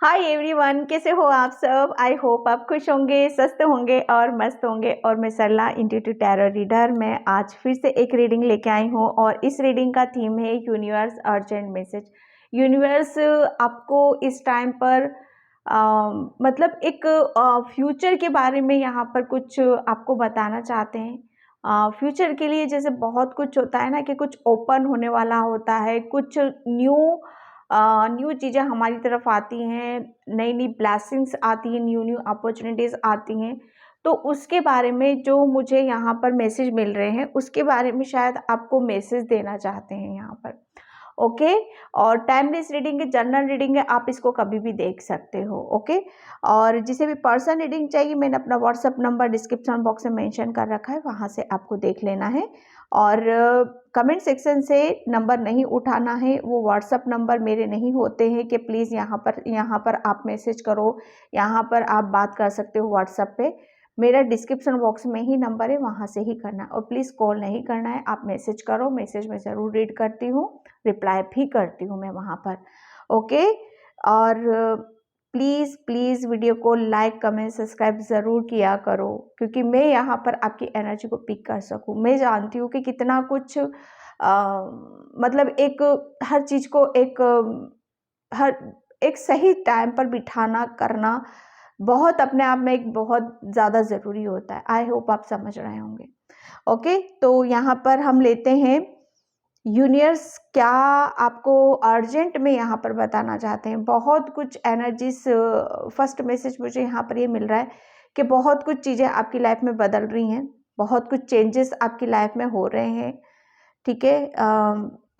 Hi everyone, कैसे हो आप सब। आई होप आप खुश होंगे, स्वस्थ होंगे और मस्त होंगे। और मैं सरला इंट्यूटिव टैरो रीडर, मैं आज फिर से एक रीडिंग लेके आई हूँ और इस रीडिंग का थीम है यूनिवर्स अर्जेंट मैसेज। यूनिवर्स आपको इस टाइम पर मतलब एक फ्यूचर के बारे में यहाँ पर कुछ आपको बताना चाहते हैं। फ्यूचर के लिए जैसे बहुत कुछ होता है ना, कि कुछ ओपन होने वाला होता है, कुछ न्यू चीज़ें हमारी तरफ आती हैं, नई नई ब्लेसिंग्स आती हैं, न्यू न्यू अपॉर्चुनिटीज़ आती हैं। तो उसके बारे में जो मुझे यहाँ पर मैसेज मिल रहे हैं, उसके बारे में शायद आपको मैसेज देना चाहते हैं यहाँ पर। ओके। और टाइमलेस रीडिंग है, जनरल रीडिंग है, आप इसको कभी भी देख सकते हो। ओके। और जिसे भी पर्सन रीडिंग चाहिए, मैंने अपना व्हाट्सअप नंबर डिस्क्रिप्शन बॉक्स में मेंशन कर रखा है, वहाँ से आपको देख लेना है। और कमेंट सेक्शन से नंबर नहीं उठाना है, वो व्हाट्सअप नंबर मेरे नहीं होते हैं कि प्लीज़ यहाँ पर आप मैसेज करो, यहाँ पर आप बात कर सकते हो व्हाट्सअप पे। मेरा डिस्क्रिप्शन बॉक्स में ही नंबर है, वहाँ से ही करना है। और प्लीज़ कॉल नहीं करना है, आप मैसेज करो, मैसेज में ज़रूर रीड करती हूँ, रिप्लाई भी करती हूँ मैं वहाँ पर। ओके। और प्लीज़ प्लीज़ वीडियो को लाइक कमेंट सब्सक्राइब ज़रूर किया करो, क्योंकि मैं यहाँ पर आपकी एनर्जी को पिक कर सकूँ। मैं जानती हूँ कि कितना कुछ मतलब एक हर चीज़ को हर एक सही टाइम पर बिठाना करना बहुत अपने आप में एक बहुत ज़्यादा ज़रूरी होता है। आई होप आप समझ रहे होंगे। ओके। तो यहाँ पर हम लेते हैं यूनिवर्स क्या आपको अर्जेंट में यहाँ पर बताना चाहते हैं। बहुत कुछ एनर्जीज, फर्स्ट मैसेज मुझे यहाँ पर ये मिल रहा है कि बहुत कुछ चीज़ें आपकी लाइफ में बदल रही हैं, बहुत कुछ चेंजेस आपकी लाइफ में हो रहे हैं। ठीक है।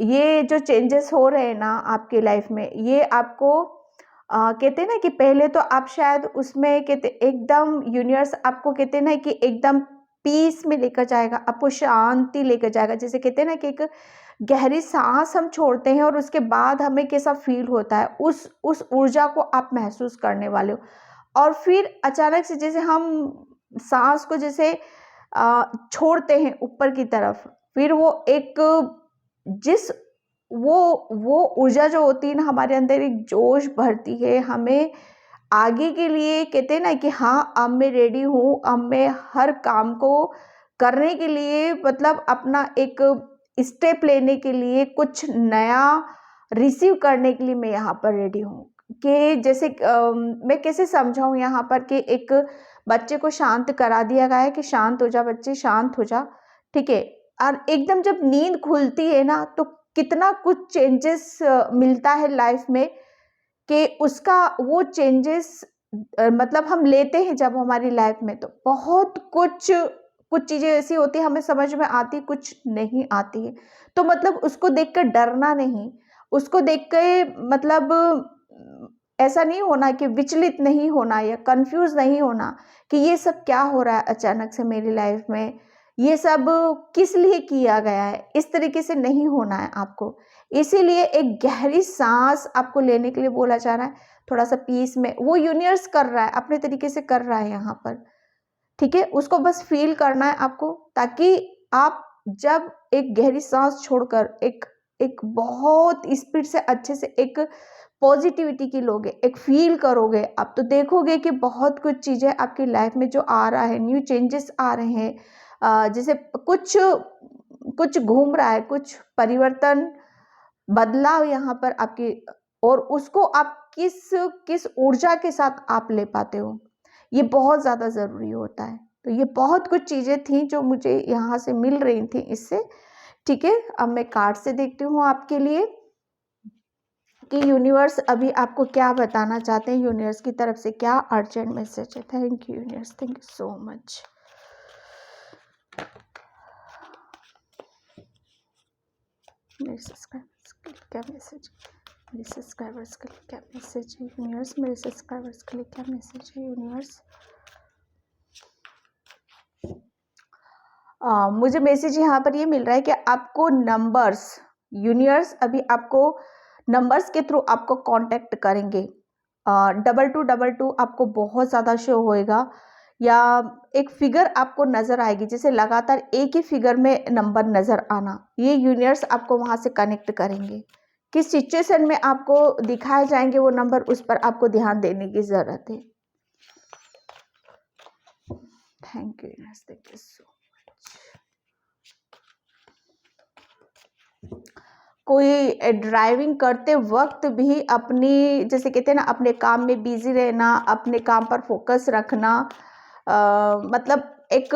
ये जो चेंजेस हो रहे हैं ना आपकी लाइफ में, ये आपको कहते हैं ना कि पहले तो आप शायद उसमें कहते एकदम यूनिवर्स आपको कहते हैं ना कि एकदम पीस में लेकर जाएगा, आपको शांति लेकर जाएगा। जैसे कहते हैं ना कि एक गहरी सांस हम छोड़ते हैं और उसके बाद हमें कैसा फील होता है, उस ऊर्जा को आप महसूस करने वाले हो। और फिर अचानक से जैसे हम सांस को जैसे छोड़ते हैं ऊपर की तरफ, फिर वो एक जिस वो ऊर्जा जो होती है ना, हमारे अंदर एक जोश भरती है हमें आगे के लिए। कहते हैं ना कि हाँ, अब मैं रेडी हूँ, अब मैं हर काम को करने के लिए, मतलब अपना एक स्टेप लेने के लिए, कुछ नया रिसीव करने के लिए मैं यहाँ पर रेडी हूँ। कि जैसे मैं कैसे समझाऊँ यहाँ पर कि एक बच्चे को शांत करा दिया गया है कि शांत हो जा बच्चे, शांत हो जा। ठीक है। और एकदम जब नींद खुलती है ना, तो कितना कुछ चेंजेस मिलता है लाइफ में, कि उसका वो चेंजेस मतलब हम लेते हैं जब हमारी लाइफ में, तो बहुत कुछ चीज़ें ऐसी होती है हमें समझ में आती, कुछ नहीं आती है। तो मतलब उसको देखकर डरना नहीं, उसको देख के मतलब ऐसा नहीं होना कि विचलित नहीं होना या कंफ्यूज नहीं होना कि ये सब क्या हो रहा है अचानक से मेरी लाइफ में, ये सब किस लिए किया गया है। इस तरीके से नहीं होना है आपको। इसीलिए एक गहरी सांस आपको लेने के लिए बोला जा रहा है, थोड़ा सा पीस में। वो यूनिवर्स कर रहा है, अपने तरीके से कर रहा है यहाँ पर। ठीक है। उसको बस फील करना है आपको, ताकि आप जब एक गहरी सांस छोड़कर एक एक बहुत स्पीड से अच्छे से एक पॉजिटिविटी की लोगे, एक फील करोगे, आप तो देखोगे कि बहुत कुछ चीज़ें आपकी लाइफ में जो आ रहा है, न्यू चेंजेस आ रहे हैं। जैसे कुछ कुछ घूम रहा है, कुछ परिवर्तन, बदलाव यहाँ पर आपकी, और उसको आप किस किस ऊर्जा के साथ आप ले पाते हो, ये बहुत ज़्यादा ज़रूरी होता है। तो ये बहुत कुछ चीज़ें थी जो मुझे यहाँ से मिल रही थी इससे। ठीक है। अब मैं कार्ड से देखती हूँ आपके लिए कि यूनिवर्स अभी आपको क्या बताना चाहते हैं, यूनिवर्स की तरफ से क्या अर्जेंट मैसेज है। Thank you universe, thank you so much. मेरे सब्सक्राइबर्स के लिए क्या मैसेज है, मेरे सब्सक्राइबर्स के लिए क्या मैसेज है यूनिवर्स, मेरे सब्सक्राइबर्स के लिए क्या मैसेज है यूनिवर्स। मुझे मैसेज यहाँ पर ये मिल रहा है कि आपको नंबर्स, यूनिवर्स अभी आपको नंबर्स के थ्रू आपको कांटेक्ट करेंगे। 2222 आपको बहुत ज़्यादा शो होएगा, या एक फिगर आपको नज़र आएगी, जैसे लगातार एक ही फिगर में नंबर नज़र आना, ये यूनिवर्स आपको वहाँ से कनेक्ट करेंगे। किस सिचुएशन में आपको दिखाए जाएंगे वो नंबर, उस पर आपको ध्यान देने की जरूरत है। Thank you so much. कोई ड्राइविंग करते वक्त भी अपनी, जैसे कहते हैं ना, अपने काम में बिजी रहना, अपने काम पर फोकस रखना, मतलब एक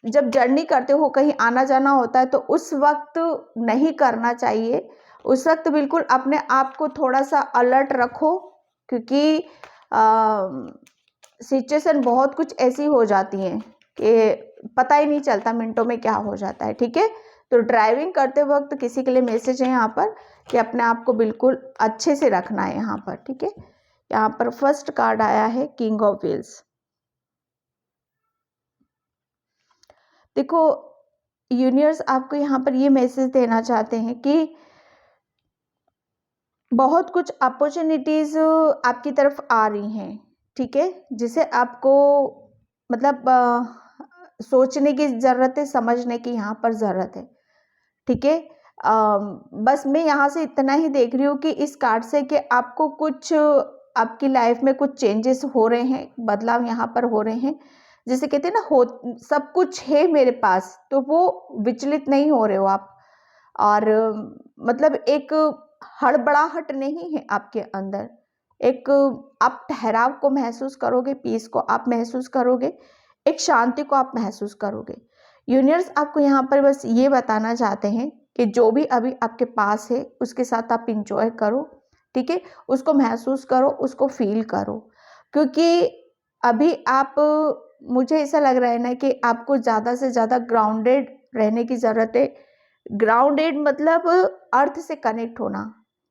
जब जर्नी करते हो, कहीं आना जाना होता है, तो उस वक्त नहीं करना चाहिए। उस वक्त बिल्कुल अपने आप को थोड़ा सा अलर्ट रखो, क्योंकि सिचुएशन बहुत कुछ ऐसी हो जाती हैं कि पता ही नहीं चलता, मिनटों में क्या हो जाता है। ठीक है, तो ड्राइविंग करते वक्त किसी के लिए मैसेज है यहाँ पर कि अपने आप को बिल्कुल अच्छे से रखना है यहाँ पर। ठीक है, यहाँ पर फर्स्ट कार्ड आया है किंग ऑफ व्हील्स। देखो, यूनिवर्स आपको यहाँ पर ये मैसेज देना चाहते हैं कि बहुत कुछ अपॉर्चुनिटीज आपकी तरफ आ रही हैं। ठीक है, जिसे आपको मतलब सोचने की ज़रूरत है, समझने की यहाँ पर ज़रूरत है। ठीक है, बस मैं यहाँ से इतना ही देख रही हूँ कि इस कार्ड से कि आपको कुछ आपकी लाइफ में कुछ चेंजेस हो रहे हैं, बदलाव यहाँ पर हो रहे हैं। जैसे कहते हैं ना, हो सब कुछ है मेरे पास, तो वो विचलित नहीं हो रहे हो आप। और मतलब एक हड़बड़ाहट नहीं है आपके अंदर, एक आप ठहराव को महसूस करोगे, पीस को आप महसूस करोगे, एक शांति को आप महसूस करोगे। यूनिवर्स आपको यहाँ पर बस ये बताना चाहते हैं कि जो भी अभी आपके पास है उसके साथ आप इंजॉय करो। ठीक है, उसको महसूस करो, उसको फील करो, क्योंकि अभी आप, मुझे ऐसा लग रहा है ना कि आपको ज़्यादा से ज़्यादा ग्राउंडेड रहने की ज़रूरत है। ग्राउंडेड मतलब अर्थ से कनेक्ट होना।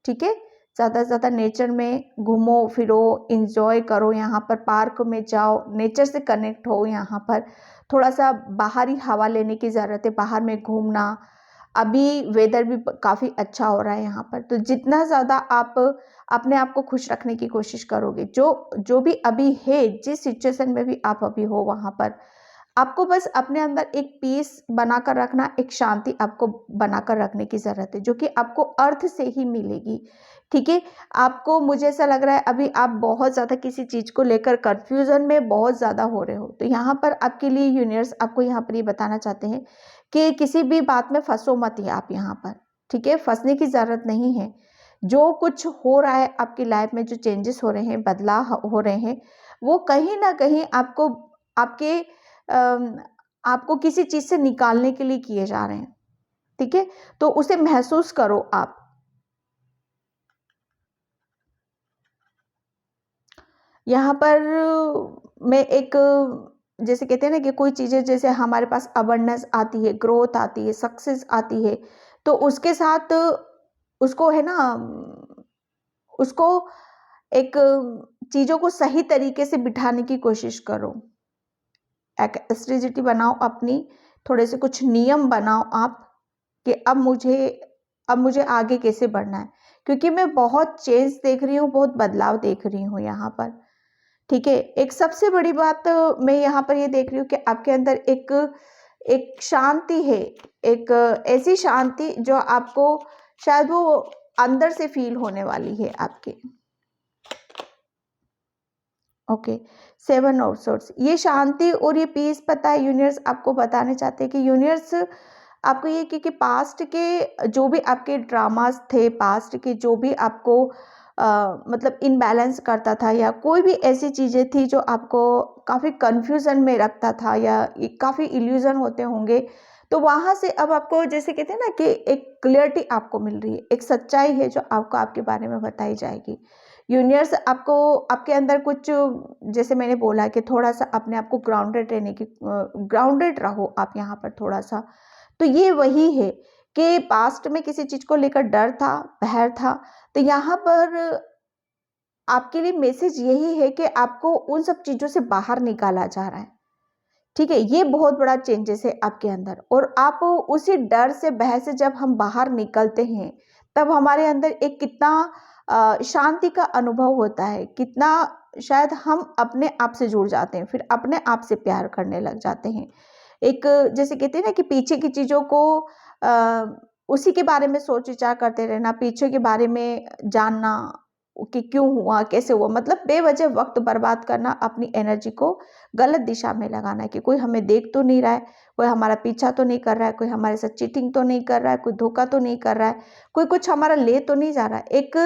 ठीक है, ज़्यादा से ज़्यादा नेचर में घूमो फिरो, इंजॉय करो, यहाँ पर पार्क में जाओ, नेचर से कनेक्ट हो। यहाँ पर थोड़ा सा बाहरी हवा लेने की ज़रूरत है, बाहर में घूमना। अभी वेदर भी काफ़ी अच्छा हो रहा है यहाँ पर, तो जितना ज़्यादा आप अपने आप को खुश रखने की कोशिश करोगे, जो भी अभी है, जिस सिचुएशन में भी आप अभी हो, वहाँ पर आपको बस अपने अंदर एक पीस बनाकर रखना, एक शांति आपको बनाकर रखने की ज़रूरत है, जो कि आपको अर्थ से ही मिलेगी। ठीक है, आपको, मुझे ऐसा लग रहा है अभी आप बहुत ज़्यादा किसी चीज़ को लेकर कंफ्यूजन में बहुत ज़्यादा हो रहे हो, तो यहाँ पर आपके लिए यूनिवर्स आपको यहाँ पर ये बताना चाहते हैं कि किसी भी बात में फंसो मत ही आप यहाँ पर। ठीक है, फंसने की ज़रूरत नहीं है। जो कुछ हो रहा है आपकी लाइफ में, जो चेंजेस हो रहे हैं, बदलाव हो रहे हैं, वो कहीं ना कहीं आपको आपके आपको किसी चीज़ से निकालने के लिए किए जा रहे हैं। ठीक है, तो उसे महसूस करो आप। यहाँ पर मैं एक, जैसे कहते हैं ना कि कोई चीज़ें, जैसे हमारे पास अबंडेंस आती है, ग्रोथ आती है, सक्सेस आती है, तो उसके साथ उसको है ना, उसको एक चीज़ों को सही तरीके से बिठाने की कोशिश करो। एक स्ट्रेटजी बनाओ अपनी, थोड़े से कुछ नियम बनाओ आप कि अब मुझे आगे कैसे बढ़ना है, क्योंकि मैं बहुत चेंज देख रही हूँ, बहुत बदलाव देख रही हूँ यहाँ पर। ठीक है, एक सबसे बड़ी बात मैं यहाँ पर ये देख रही हूँ कि आपके अंदर एक एक शांति है, एक ऐसी शांति जो आपको शायद वो अंदर से फील होने वाली है आपके। ओके, 7 ऑफ सोर्ड्स, ये शांति और ये पीस, पता है यूनिवर्स आपको बताने चाहते हैं कि यूनिवर्स आपको ये कि पास्ट के जो भी आपके ड्रामास थे, पास्ट के जो भी आपको मतलब इनबैलेंस करता था, या कोई भी ऐसी चीज़ें थी जो आपको काफ़ी कंफ्यूजन में रखता था, या काफ़ी इल्यूजन होते होंगे, तो वहाँ से अब आपको, जैसे कहते हैं ना कि एक क्लियरिटी आपको मिल रही है, एक सच्चाई है जो आपको आपके बारे में बताई जाएगी। यूनिवर्स आपको, आपके अंदर कुछ, जैसे मैंने बोला कि थोड़ा सा अपने आप को ग्राउंडेड रहने की, ग्राउंडेड रहो आप यहाँ पर थोड़ा सा। तो ये वही है कि पास्ट में किसी चीज़ को लेकर डर था, बहर था, तो यहाँ पर आपके लिए मैसेज यही है कि आपको उन सब चीज़ों से बाहर निकाला जा रहा है। ठीक है, ये बहुत बड़ा चेंजेस है आपके अंदर, और आप उसी डर से, बहर से जब हम बाहर निकलते हैं, तब हमारे अंदर एक कितना शांति का अनुभव होता है, कितना शायद हम अपने आप से जुड़ जाते हैं, फिर अपने आप से प्यार करने लग जाते हैं। एक, जैसे कहते हैं ना कि पीछे की चीज़ों को उसी के बारे में सोच विचार करते रहना, पीछे के बारे में जानना कि क्यों हुआ, कैसे हुआ, मतलब बेवजह वक्त बर्बाद करना, अपनी एनर्जी को गलत दिशा में लगाना है कि कोई हमें देख तो नहीं रहा है, कोई हमारा पीछा तो नहीं कर रहा है, कोई हमारे साथ चीटिंग तो नहीं कर रहा है, कोई धोखा तो नहीं कर रहा है, कोई कुछ हमारा ले तो नहीं जा रहा है। एक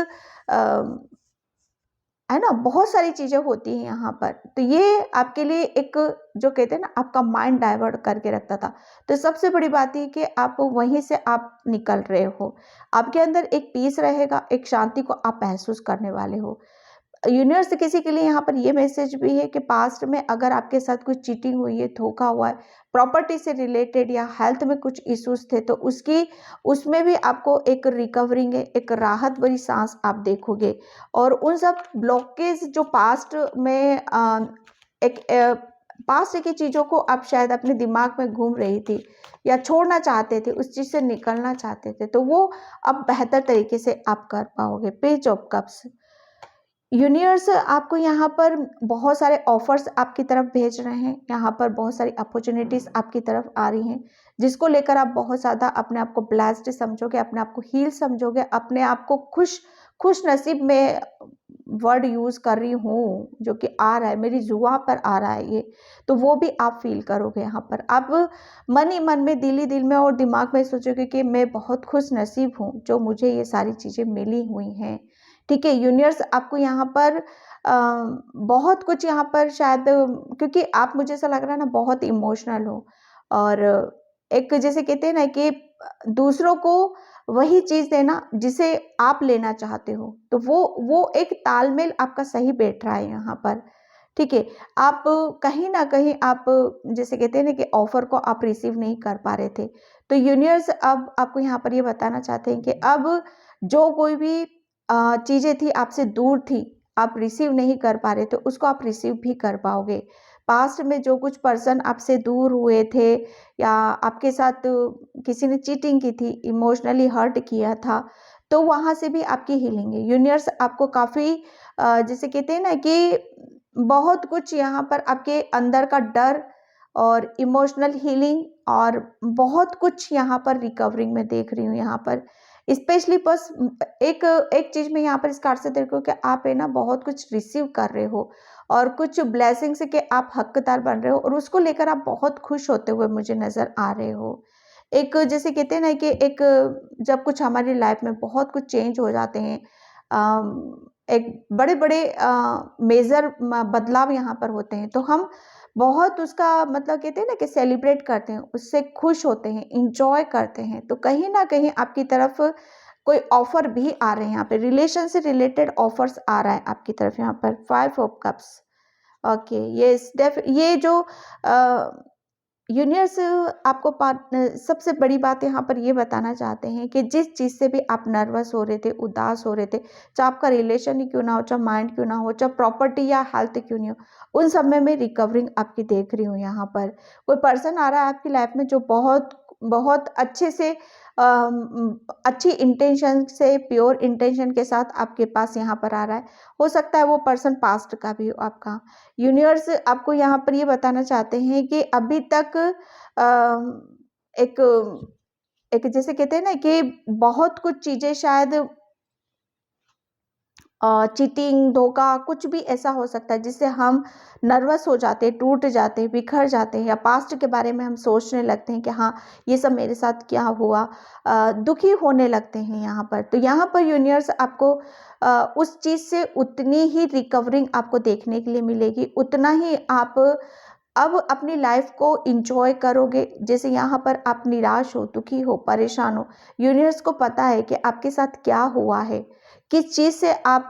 है ना, बहुत सारी चीज़ें होती हैं यहाँ पर। तो ये आपके लिए एक, जो कहते हैं ना, आपका माइंड डाइवर्ट करके रखता था। तो सबसे बड़ी बात ये कि आप वहीं से आप निकल रहे हो, आपके अंदर एक पीस रहेगा, एक शांति को आप महसूस करने वाले हो। यूनिवर्स किसी के लिए यहाँ पर ये मैसेज भी है कि पास्ट में अगर आपके साथ कुछ चीटिंग हुई है, धोखा हुआ है, प्रॉपर्टी से रिलेटेड या हेल्थ में कुछ इश्यूज थे, तो उसमें भी आपको एक रिकवरिंग है, एक राहत भरी सांस आप देखोगे। और उन सब ब्लॉकेज जो पास्ट में एक पास्ट की चीज़ों को आप शायद अपने दिमाग में घूम रही थी या छोड़ना चाहते थे, उस चीज़ से निकलना चाहते थे, तो वो अब बेहतर तरीके से आप कर पाओगे। पेज ऑफ कप्स, यूनिवर्स आपको यहाँ पर बहुत सारे ऑफर्स आपकी तरफ भेज रहे हैं, यहाँ पर बहुत सारी अपॉर्चुनिटीज़ आपकी तरफ आ रही हैं, जिसको लेकर आप बहुत ज़्यादा अपने आप को ब्लेस्ड समझोगे, अपने आप को हील समझोगे, अपने आप को खुश नसीब में वर्ड यूज़ कर रही हूँ, जो कि आ रहा है, मेरी जुबान पर आ रहा है ये, तो वो भी आप फील करोगे। यहाँ पर आप मन ही मन में, दिल ही दिल में और दिमाग में सोचोगे कि मैं बहुत खुश नसीब हूँ जो मुझे ये सारी चीज़ें मिली हुई हैं। ठीक है, यूनिवर्स आपको यहाँ पर बहुत कुछ यहाँ पर शायद, क्योंकि आप, मुझे ऐसा लग रहा है ना, बहुत इमोशनल हो, और एक जैसे कहते हैं ना कि दूसरों को वही चीज़ देना जिसे आप लेना चाहते हो, तो वो एक तालमेल आपका सही बैठ रहा है यहाँ पर। ठीक है, आप कहीं ना कहीं, आप जैसे कहते हैं ना कि ऑफर को आप रिसीव नहीं कर पा रहे थे, तो यूनिवर्स अब आपको यहाँ पर ये बताना चाहते हैं कि अब जो कोई भी चीज़ें थी आपसे दूर थी, आप रिसीव नहीं कर पा रहे थे, उसको आप रिसीव भी कर पाओगे। पास्ट में जो कुछ पर्सन आपसे दूर हुए थे या आपके साथ किसी ने चीटिंग की थी, इमोशनली हर्ट किया था, तो वहाँ से भी आपकी हीलिंग है। यूनिवर्स आपको काफ़ी जैसे कहते हैं ना कि बहुत कुछ यहाँ पर आपके अंदर का डर और इमोशनल हीलिंग और बहुत कुछ यहाँ पर रिकवरिंग में देख रही हूँ यहाँ पर। स्पेशली बस एक एक चीज़ में यहाँ पर इस कार्ड से देख रही हूँ कि आप है ना बहुत कुछ रिसीव कर रहे हो और कुछ ब्लेसिंग्स के आप हकदार बन रहे हो, और उसको लेकर आप बहुत खुश होते हुए मुझे नज़र आ रहे हो। एक जैसे कहते हैं ना कि एक, जब कुछ हमारी लाइफ में बहुत कुछ चेंज हो जाते हैं, एक बड़े-बड़े मेजर बदलाव यहाँ पर होते हैं, तो हम बहुत उसका मतलब कहते हैं ना कि सेलिब्रेट करते हैं, उससे खुश होते हैं, एंजॉय करते हैं। तो कहीं न कहीं आपकी तरफ कोई ऑफ़र भी आ रहे हैं, यहाँ पे रिलेशन से रिलेटेड ऑफ़र्स आ रहा है आपकी तरफ यहाँ पर। 5 ऑफ कप्स, ओके, ये जो यूनिवर्स आपको सबसे बड़ी बात यहाँ पर ये बताना चाहते हैं कि जिस चीज़ से भी आप नर्वस हो रहे थे, उदास हो रहे थे, चाहे आपका रिलेशन ही क्यों ना हो, चाहे माइंड क्यों ना हो, चाहे प्रॉपर्टी या हेल्थ क्यों नहीं हो, उन सब में मैं रिकवरिंग आपकी देख रही हूँ यहाँ पर। कोई पर्सन आ रहा है आपकी लाइफ में जो बहुत बहुत अच्छे से अच्छी इंटेंशन से, प्योर इंटेंशन के साथ आपके पास यहाँ पर आ रहा है। हो सकता है वो पर्सन पास्ट का भी हो आपका। यूनिवर्स आपको यहाँ पर ये बताना चाहते हैं कि अभी तक एक एक जैसे कहते हैं ना कि बहुत कुछ चीज़ें शायद चीटिंग, धोखा, कुछ भी ऐसा हो सकता है जिससे हम नर्वस हो जाते हैं, टूट जाते हैं, बिखर जाते हैं, या पास्ट के बारे में हम सोचने लगते हैं कि हाँ, ये सब मेरे साथ क्या हुआ, दुखी होने लगते हैं यहाँ पर। तो यहाँ पर यूनिवर्स आपको उस चीज़ से उतनी ही रिकवरिंग आपको देखने के लिए मिलेगी, उतना ही आप अब अपनी लाइफ को इंजॉय करोगे। जैसे यहाँ पर आप निराश हो, दुखी हो, परेशान हो, यूनिवर्स को पता है कि आपके साथ क्या हुआ है, किस चीज़ से आप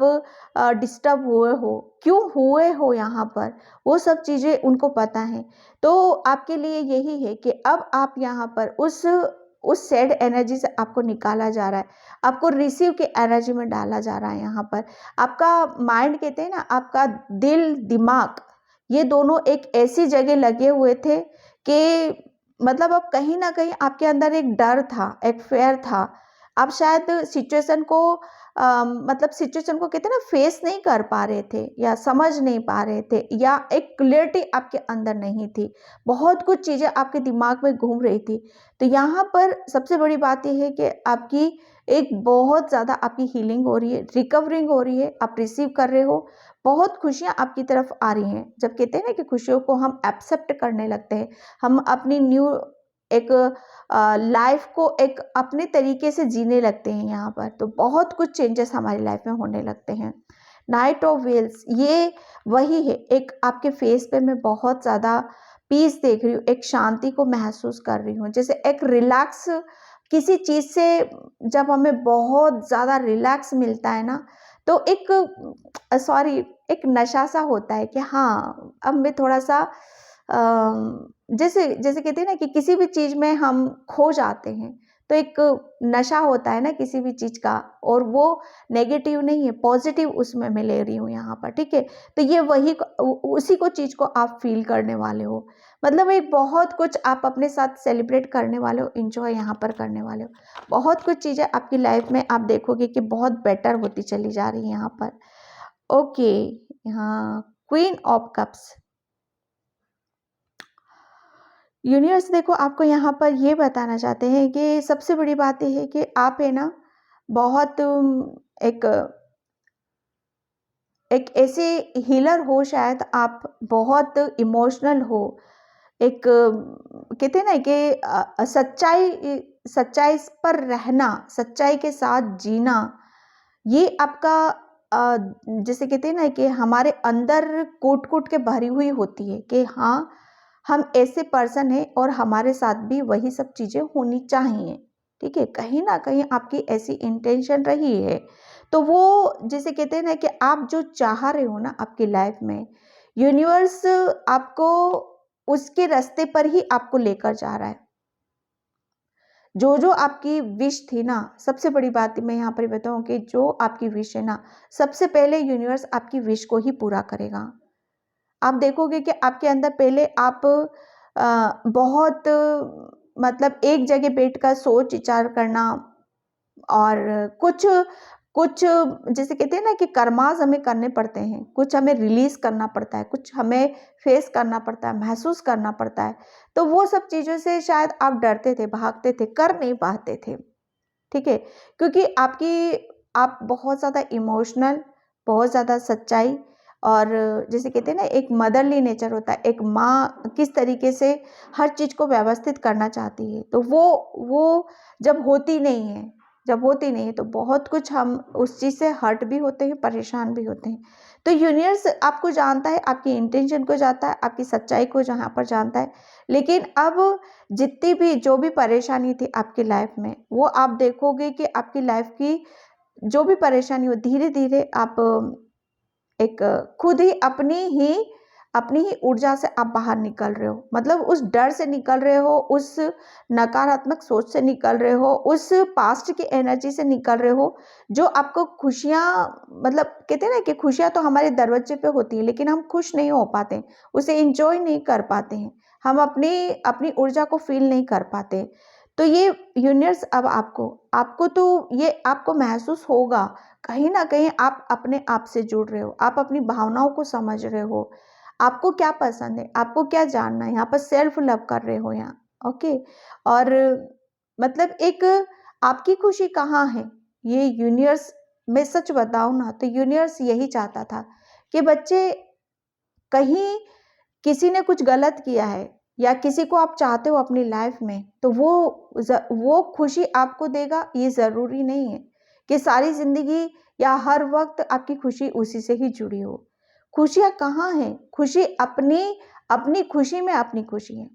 डिस्टर्ब हुए हो, क्यों हुए हो यहाँ पर, वो सब चीज़ें उनको पता है। तो आपके लिए यही है कि अब आप यहाँ पर उस सैड एनर्जी से आपको निकाला जा रहा है, आपको रिसीव की एनर्जी में डाला जा रहा है। यहाँ पर आपका माइंड, कहते हैं ना, आपका दिल, दिमाग, ये दोनों एक ऐसी जगह लगे हुए थे कि मतलब अब कहीं न कहीं आपके अंदर एक डर था, एक फ़ियर था। आप शायद सिचुएशन को मतलब सिचुएशन को कहते हैं ना, फेस नहीं कर पा रहे थे या समझ नहीं पा रहे थे, या एक क्लियरिटी आपके अंदर नहीं थी, बहुत कुछ चीज़ें आपके दिमाग में घूम रही थी। तो यहाँ पर सबसे बड़ी बात यह है कि आपकी एक बहुत ज़्यादा आपकी हीलिंग हो रही है, रिकवरिंग हो रही है, आप रिसीव कर रहे हो, बहुत खुशियाँ आपकी तरफ आ रही हैं। जब कहते हैं ना कि खुशियों को हम एक्सेप्ट करने लगते हैं, हम अपनी न्यू एक लाइफ को एक अपने तरीके से जीने लगते हैं यहाँ पर, तो बहुत कुछ चेंजेस हमारी लाइफ में होने लगते हैं। नाइट ऑफ व्हील्स ये वही है, एक आपके फेस पे मैं बहुत ज़्यादा पीस देख रही हूँ, एक शांति को महसूस कर रही हूँ, जैसे एक रिलैक्स किसी चीज़ से जब हमें बहुत ज़्यादा रिलैक्स मिलता है ना, तो एक सॉरी एक नशा सा होता है कि हाँ अब मैं थोड़ा सा जैसे जैसे कहते हैं ना कि किसी भी चीज़ में हम खो जाते हैं, तो एक नशा होता है ना किसी भी चीज़ का, और वो नेगेटिव नहीं है, पॉजिटिव उसमें मैं ले रही हूँ यहाँ पर, ठीक है। तो ये वही उसी को चीज़ को आप फील करने वाले हो, मतलब एक बहुत कुछ आप अपने साथ सेलिब्रेट करने वाले हो, इंजॉय यहाँ पर करने वाले हो, बहुत कुछ चीज़ें आपकी लाइफ में आप देखोगे कि बहुत बेटर होती चली जा रही है यहाँ पर। ओके, यहाँ क्वीन ऑफ कप्स, यूनिवर्स देखो आपको यहाँ पर ये बताना चाहते हैं कि सबसे बड़ी बात ये है कि आप है ना बहुत एक एक ऐसे हीलर हो, शायद आप बहुत इमोशनल हो, एक कहते हैं ना कि सच्चाई सच्चाई पर रहना, सच्चाई के साथ जीना, ये आपका जैसे कहते हैं ना कि हमारे अंदर कूट कूट के भरी हुई होती है कि हाँ हम ऐसे पर्सन हैं और हमारे साथ भी वही सब चीज़ें होनी चाहिए, ठीक है। कहीं ना कहीं आपकी ऐसी इंटेंशन रही है, तो वो जैसे कहते हैं ना कि आप जो चाह रहे हो ना आपकी लाइफ में, यूनिवर्स आपको उसके रास्ते पर ही आपको लेकर जा रहा है। जो जो आपकी विश थी ना, सबसे बड़ी बात मैं यहाँ पर बताऊँ कि जो आपकी विश है ना, सबसे पहले यूनिवर्स आपकी विश को ही पूरा करेगा। आप देखोगे कि आपके अंदर पहले आप बहुत मतलब एक जगह बैठकर सोच विचार करना, और कुछ कुछ जैसे कहते हैं ना कि कर्मास हमें करने पड़ते हैं, कुछ हमें रिलीज करना पड़ता है, कुछ हमें फेस करना पड़ता है, महसूस करना पड़ता है। तो वो सब चीज़ों से शायद आप डरते थे, भागते थे, कर नहीं पाते थे, ठीक है। क्योंकि आप बहुत ज़्यादा इमोशनल, बहुत ज़्यादा सच्चाई, और जैसे कहते हैं ना एक मदरली नेचर होता है, एक माँ किस तरीके से हर चीज़ को व्यवस्थित करना चाहती है, तो वो जब होती नहीं है, जब होती नहीं है तो बहुत कुछ हम उस चीज़ से हर्ट भी होते हैं, परेशान भी होते हैं। तो यूनिवर्स आपको जानता है, आपकी इंटेंशन को जानता है, आपकी सच्चाई को जहाँ पर जानता है, लेकिन अब जितनी भी जो भी परेशानी थी आपकी लाइफ में, वो आप देखोगे कि आपकी लाइफ की जो भी परेशानी हो, धीरे धीरे आप एक खुद ही अपनी ही ऊर्जा से आप बाहर निकल रहे हो, मतलब उस डर से निकल रहे हो, उस नकारात्मक सोच से निकल रहे हो, उस पास्ट की एनर्जी से निकल रहे हो, जो आपको खुशियाँ, मतलब कहते हैं ना कि खुशियाँ तो हमारे दरवाजे पे होती है, लेकिन हम खुश नहीं हो पाते, उसे इंजॉय नहीं कर पाते हैं, हम अपनी अपनी ऊर्जा को फील नहीं कर पाते। तो ये यूनिवर्स अब आपको आपको तो ये आपको महसूस होगा, कहीं ना कहीं आप अपने आप से जुड़ रहे हो, आप अपनी भावनाओं को समझ रहे हो, आपको क्या पसंद है, आपको क्या जानना है, यहाँ पर सेल्फ लव कर रहे हो यहाँ, ओके। और मतलब एक आपकी खुशी कहाँ है, ये यूनिवर्स, मैं सच बताऊँ ना तो यूनिवर्स यही चाहता था कि बच्चे, कहीं किसी ने कुछ गलत किया है या किसी को आप चाहते हो अपनी लाइफ में, तो वो खुशी आपको देगा, ये ज़रूरी नहीं है कि सारी ज़िंदगी या हर वक्त आपकी खुशी उसी से ही जुड़ी हो। खुशियाँ कहाँ हैं? खुशी अपनी अपनी खुशी में अपनी खुशी है,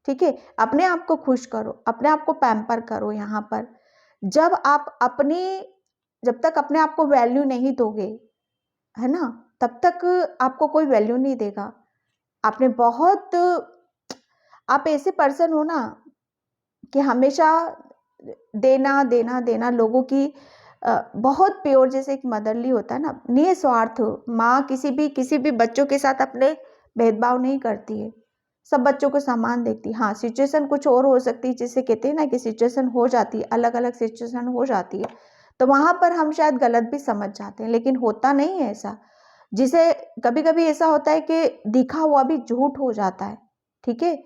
ठीक है। अपने आप को खुश करो, अपने आप को पैम्पर करो यहाँ पर। जब आप अपनी जब तक अपने आप को वैल्यू नहीं दोगे, है ना, तब तक आपको कोई वैल्यू नहीं देगा। आपने बहुत आप ऐसे पर्सन हो ना कि हमेशा देना देना देना लोगों की, बहुत प्योर, जैसे एक मदरली होता है ना, निस्वार्थ माँ किसी भी बच्चों के साथ अपने भेदभाव नहीं करती है, सब बच्चों को समान देखती है। हाँ, सिचुएशन कुछ और हो सकती है, जिसे कहते हैं ना कि सिचुएशन हो जाती है, अलग अलग सिचुएशन हो जाती है, तो वहाँ पर हम शायद गलत भी समझ जाते हैं, लेकिन होता नहीं है ऐसा। जिसे कभी कभी ऐसा होता है कि दिखा हुआ भी झूठ हो जाता है, ठीक है।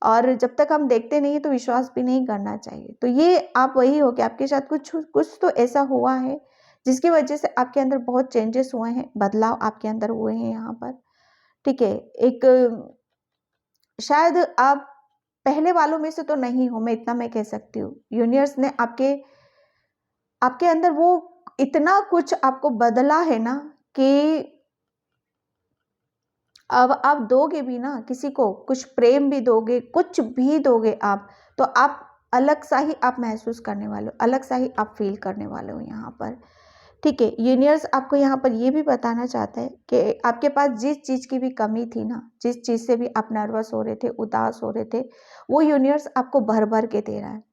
और जब तक हम देखते नहीं तो विश्वास भी नहीं करना चाहिए। तो ये आप वही हो कि आपके साथ कुछ कुछ तो ऐसा हुआ है जिसकी वजह से आपके अंदर बहुत चेंजेस हुए हैं, बदलाव आपके अंदर हुए हैं यहाँ पर, ठीक है। एक शायद आप पहले वालों में से तो नहीं हो, मैं इतना मैं कह सकती हूँ। यूनिवर्स ने आपके आपके अंदर वो इतना कुछ आपको बदला है ना कि अब आप दोगे भी ना किसी को, कुछ प्रेम भी दोगे, कुछ भी दोगे आप, तो आप अलग सा ही आप महसूस करने वाले हो, अलग सा ही आप फील करने वाले हो यहाँ पर, ठीक है। यूनिवर्स आपको यहाँ पर ये भी बताना चाहता है कि आपके पास जिस चीज़ की भी कमी थी ना, जिस चीज़ से भी आप नर्वस हो रहे थे, उदास हो रहे थे, वो यूनिवर्स आपको भर भर के दे रहा है,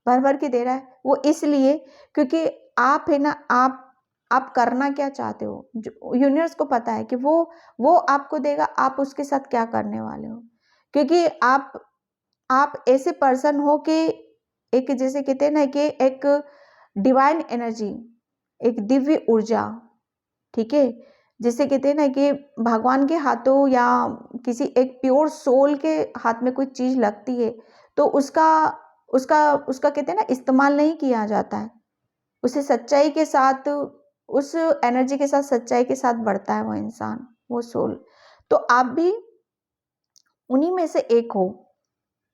भर भर के दे रहा है। वो इसलिए क्योंकि आप है ना, आप करना क्या चाहते हो, जो यूनिवर्स को पता है कि वो आपको देगा, आप उसके साथ क्या करने वाले हो। क्योंकि आप ऐसे पर्सन हो कि एक, जैसे कहते हैं ना कि एक डिवाइन एनर्जी, एक दिव्य ऊर्जा, ठीक है। जिसे कहते हैं ना कि भगवान के हाथों या किसी एक प्योर सोल के हाथ में कोई चीज लगती है तो उसका उसका उसका कहते हैं ना इस्तेमाल नहीं किया जाता है, उसे सच्चाई के साथ, उस एनर्जी के साथ, सच्चाई के साथ बढ़ता है वो इंसान, वो सोल। तो आप भी उन्हीं में से एक हो,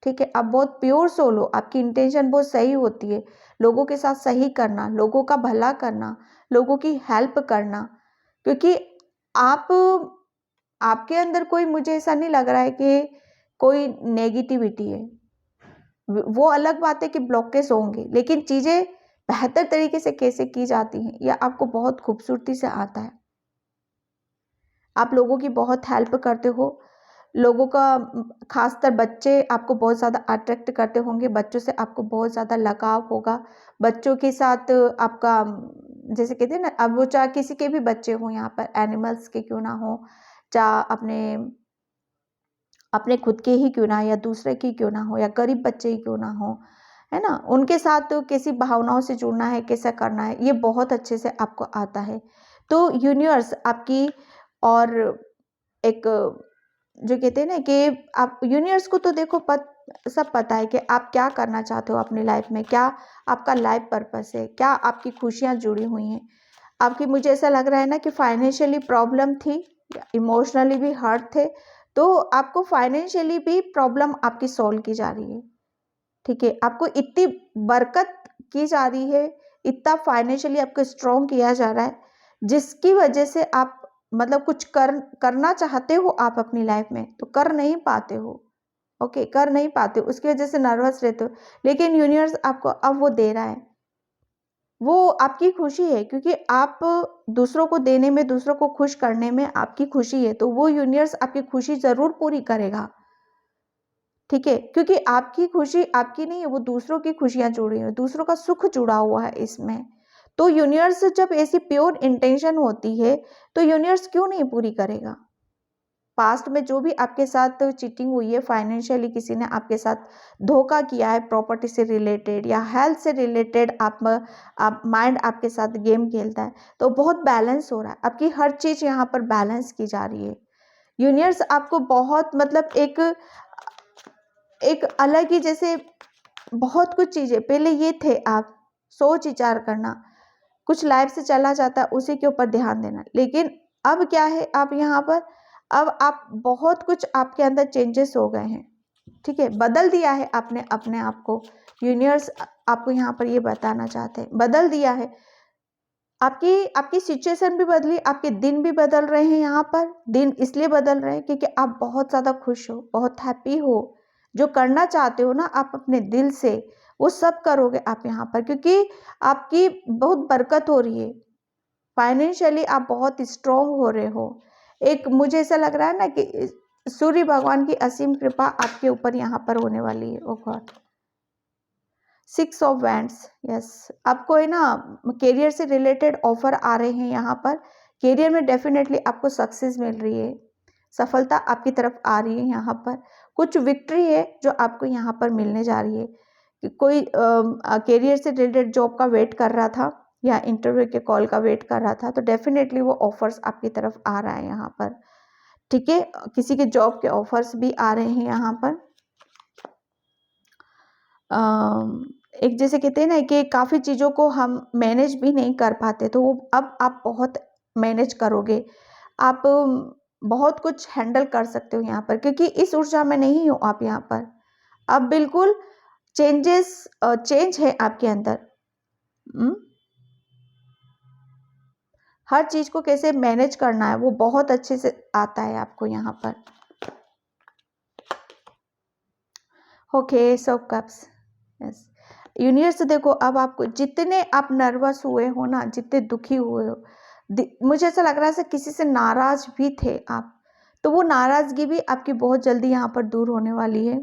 ठीक है। आप बहुत प्योर सोल हो, आपकी इंटेंशन बहुत सही होती है, लोगों के साथ सही करना, लोगों का भला करना, लोगों की हेल्प करना। क्योंकि आप आपके अंदर कोई, मुझे ऐसा नहीं लग रहा है कि कोई नेगेटिविटी है। वो अलग बात है कि ब्लॉकेज होंगे, लेकिन चीजें बेहतर तरीके से कैसे की जाती हैं यह आपको बहुत खूबसूरती से आता है। आप लोगों की बहुत हेल्प करते हो, लोगों का, खासकर बच्चे आपको बहुत ज़्यादा अट्रैक्ट करते होंगे, बच्चों से आपको बहुत ज़्यादा लगाव होगा। बच्चों के साथ आपका, जैसे कहते हैं ना, अब वो चाहे किसी के भी बच्चे हों यहाँ पर, एनिमल्स के क्यों ना हो, चाहे अपने अपने खुद के ही क्यों ना, या दूसरे की क्यों ना हो, या गरीब बच्चे ही क्यों ना हो, है ना, उनके साथ तो कैसी भावनाओं से जुड़ना है, कैसा करना है, ये बहुत अच्छे से आपको आता है। तो यूनिवर्स आपकी, और एक, जो कहते हैं ना कि आप यूनिवर्स को तो देखो सब पता है कि आप क्या करना चाहते हो अपनी लाइफ में, क्या आपका लाइफ पर्पस है, क्या आपकी खुशियाँ जुड़ी हुई हैं आपकी। मुझे ऐसा लग रहा है ना कि फाइनेंशियली प्रॉब्लम थी, इमोशनली भी हर्ट थे, तो आपको फाइनेंशियली भी प्रॉब्लम आपकी सॉल्व की जा रही है, ठीक है। आपको इतनी बरकत की जा रही है, इतना फाइनेंशियली आपको स्ट्रॉन्ग किया जा रहा है, जिसकी वजह से आप मतलब कुछ करना चाहते हो आप अपनी लाइफ में तो कर नहीं पाते हो, ओके, कर नहीं पाते हो, उसकी वजह से नर्वस रहते हो। लेकिन यूनिवर्स आपको अब वो दे रहा है, वो आपकी खुशी है, क्योंकि आप दूसरों को देने में, दूसरों को खुश करने में आपकी खुशी है, तो वो यूनिवर्स आपकी खुशी जरूर पूरी करेगा, ठीक है। क्योंकि आपकी खुशी आपकी नहीं है, वो दूसरों की खुशियां जुड़ी हुई, दूसरों का सुख जुड़ा हुआ है इसमें। तो यूनिवर्स जब ऐसी प्योर इंटेंशन होती है तो यूनिवर्स क्यों नहीं पूरी करेगा। पास्ट में जो भी आपके साथ चीटिंग हुई है, फाइनेंशियली किसी ने आपके साथ धोखा किया है, प्रॉपर्टी से रिलेटेड या हेल्थ से रिलेटेड, आप माइंड आपके साथ गेम खेलता है, तो बहुत बैलेंस हो रहा है, आपकी हर चीज यहाँ पर बैलेंस की जा रही है। यूनिवर्स आपको बहुत, मतलब एक एक अलग ही, जैसे बहुत कुछ चीजें पहले ये थे, आप सोच विचार करना, कुछ लाइफ से चला जाता है उसी के ऊपर ध्यान देना, लेकिन अब क्या है, आप यहाँ पर, अब आप बहुत कुछ आपके अंदर चेंजेस हो गए हैं, ठीक है, बदल दिया है आपने अपने आप को। यूनिवर्स आपको यहाँ पर ये बताना चाहते हैं, बदल दिया है, आपकी आपकी सिचुएशन भी बदली, आपके दिन भी बदल रहे हैं। यहाँ पर दिन इसलिए बदल रहे हैं क्योंकि आप बहुत ज़्यादा खुश हो, बहुत हैप्पी हो, जो करना चाहते हो ना आप अपने दिल से, वो सब करोगे आप यहाँ पर, क्योंकि आपकी बहुत बरकत हो रही है, फाइनेंशियली आप बहुत स्ट्रांग हो रहे हो। एक मुझे ऐसा लग रहा है ना कि सूर्य भगवान की असीम कृपा आपके ऊपर यहाँ पर होने वाली है। ओ गॉड, 6 ऑफ वैंड्स, यस, आपको है ना करियर से रिलेटेड ऑफर आ रहे हैं यहाँ पर, करियर में डेफिनेटली आपको सक्सेस मिल रही है, सफलता आपकी तरफ आ रही है, यहाँ पर कुछ विक्ट्री है जो आपको यहाँ पर मिलने जा रही है। कि कोई करियर से रिलेटेड जॉब का वेट कर रहा था, या इंटरव्यू के कॉल का वेट कर रहा था, तो डेफिनेटली वो ऑफर्स आपकी तरफ आ रहा है यहाँ पर। ठीक है, किसी के जॉब के ऑफर्स भी आ रहे हैं यहाँ पर। एक जैसे कहते हैं ना कि काफ़ी चीज़ों को हम मैनेज भी नहीं कर पाते, तो वो अब आप बहुत मैनेज करोगे, आप बहुत कुछ हैंडल कर सकते हो यहाँ पर, क्योंकि इस ऊर्जा में नहीं हो आप यहाँ पर। अब बिल्कुल चेंज है आपके अंदर। हर चीज़ को कैसे मैनेज करना है वो बहुत अच्छे से आता है आपको यहाँ पर। ओके, सो कप्स, यस। यूनिवर्स देखो, अब आपको जितने आप नर्वस हुए हो ना, जितने दुखी हुए हो, मुझे ऐसा लग रहा है किसी से नाराज भी थे आप, तो वो नाराजगी भी आपकी बहुत जल्दी यहाँ पर दूर होने वाली है।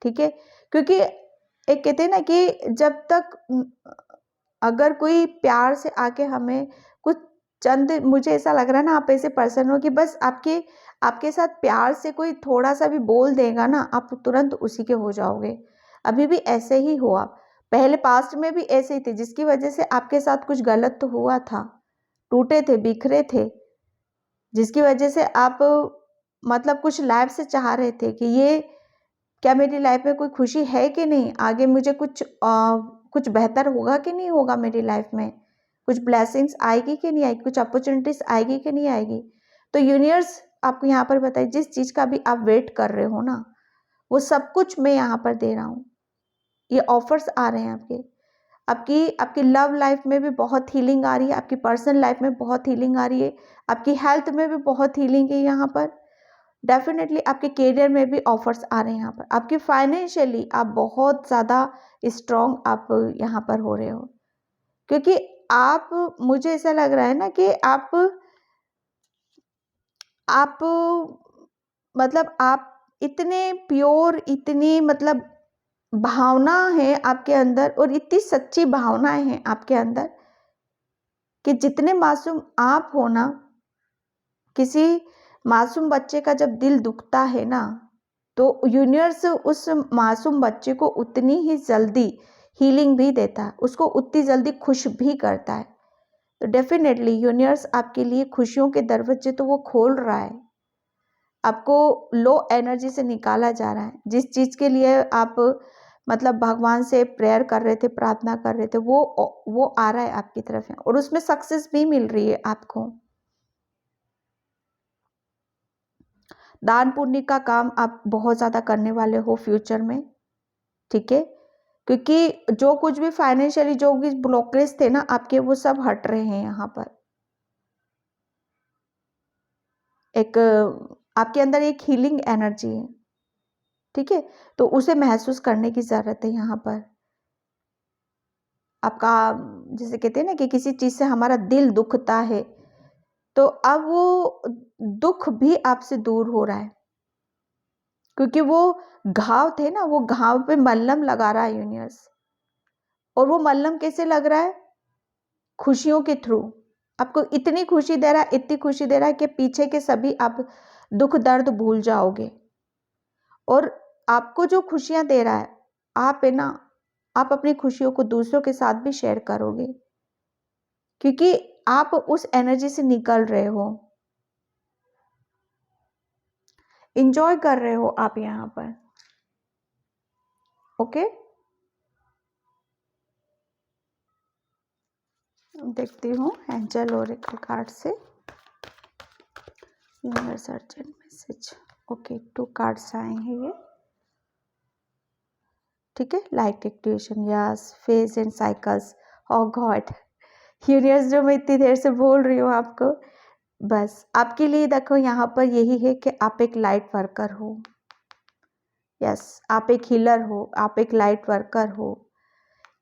ठीक है, क्योंकि एक कहते हैं ना कि जब तक अगर कोई प्यार से आके हमें कुछ चंद, मुझे ऐसा लग रहा है ना आप ऐसे पर्सन हो कि बस आपके साथ प्यार से कोई थोड़ा सा भी बोल देगा ना, आप तुरंत उसी के हो जाओगे। अभी भी ऐसे ही हो आप, पहले पास्ट में भी ऐसे ही थे, जिसकी वजह से आपके साथ कुछ गलत तो हुआ था, टूटे थे, बिखरे थे, जिसकी वजह से आप मतलब कुछ लाइफ से चाह रहे थे कि ये क्या मेरी लाइफ में कोई खुशी है कि नहीं, आगे मुझे कुछ बेहतर होगा कि नहीं होगा मेरी लाइफ में, कुछ ब्लेसिंग्स आएगी कि नहीं आएगी, कुछ अपॉर्चुनिटीज आएगी कि नहीं आएगी। तो यूनिवर्स आपको यहाँ पर बताइए, जिस चीज़ का भी आप वेट कर रहे हो ना, वो सब कुछ मैं यहाँ पर दे रहा हूँ। ये ऑफर्स आ रहे हैं आपकी लव लाइफ में भी बहुत हीलिंग आ रही है, आपकी पर्सनल लाइफ में बहुत हीलिंग आ रही है, आपकी हेल्थ में भी बहुत हीलिंग है यहाँ पर। डेफिनेटली आपके करियर में भी ऑफर्स आ रहे हैं यहाँ पर। आपकी फाइनेंशियली आप बहुत ज़्यादा स्ट्रॉन्ग आप यहाँ पर हो रहे हो, क्योंकि आप, मुझे ऐसा लग रहा है ना कि आप मतलब आप इतने प्योर, इतनी मतलब भावना है आपके अंदर, और इतनी सच्ची भावनाएं हैं आपके अंदर कि जितने मासूम आप हो ना, किसी मासूम बच्चे का जब दिल दुखता है ना, तो यूनिवर्स उस मासूम बच्चे को उतनी ही जल्दी हीलिंग भी देता है, उसको उतनी जल्दी खुश भी करता है। तो डेफिनेटली यूनिवर्स आपके लिए खुशियों के दरवाजे तो वो खोल रहा है, आपको लो एनर्जी से निकाला जा रहा है। जिस चीज़ के लिए आप मतलब भगवान से प्रेयर कर रहे थे, प्रार्थना कर रहे थे, वो आ रहा है आपकी तरफ है, और उसमें सक्सेस भी मिल रही है आपको। दान पुण्य का काम आप बहुत ज़्यादा करने वाले हो फ्यूचर में। ठीक है, क्योंकि जो कुछ भी फाइनेंशियली जो भी ब्लॉकेज थे ना आपके, वो सब हट रहे हैं यहाँ पर। एक आपके अंदर एक हीलिंग एनर्जी है। ठीक है, तो उसे महसूस करने की ज़रूरत है यहाँ पर। आपका जैसे कहते हैं ना कि किसी चीज़ से हमारा दिल दुखता है, तो अब वो दुख भी आपसे दूर हो रहा है, क्योंकि वो घाव थे ना, वो घाव पे मल्हम लगा रहा है यूनिवर्स। और वो मल्हम कैसे लग रहा है? खुशियों के थ्रू। आपको इतनी खुशी दे रहा है, इतनी खुशी दे रहा है कि पीछे के सभी आप दुख दर्द भूल जाओगे। और आपको जो खुशियां दे रहा है, आप है ना, आप अपनी खुशियों को दूसरों के साथ भी शेयर करोगे, क्योंकि आप उस एनर्जी से निकल रहे हो, इंजॉय कर रहे हो आप यहाँ पर। ओके, देखती हूँ एंजल ओरेकल कार्ड से universe urgent message. Okay, 2 cards आए हैं ये। ठीक है, light activation, yes, phase and cycles. Oh God, universe जो मैं इतनी देर से बोल रही हूँ आपको, बस आपके लिए देखो यहाँ पर यही है कि आप एक लाइट वर्कर हो। यस, आप एक हीलर हो, आप एक लाइट वर्कर हो,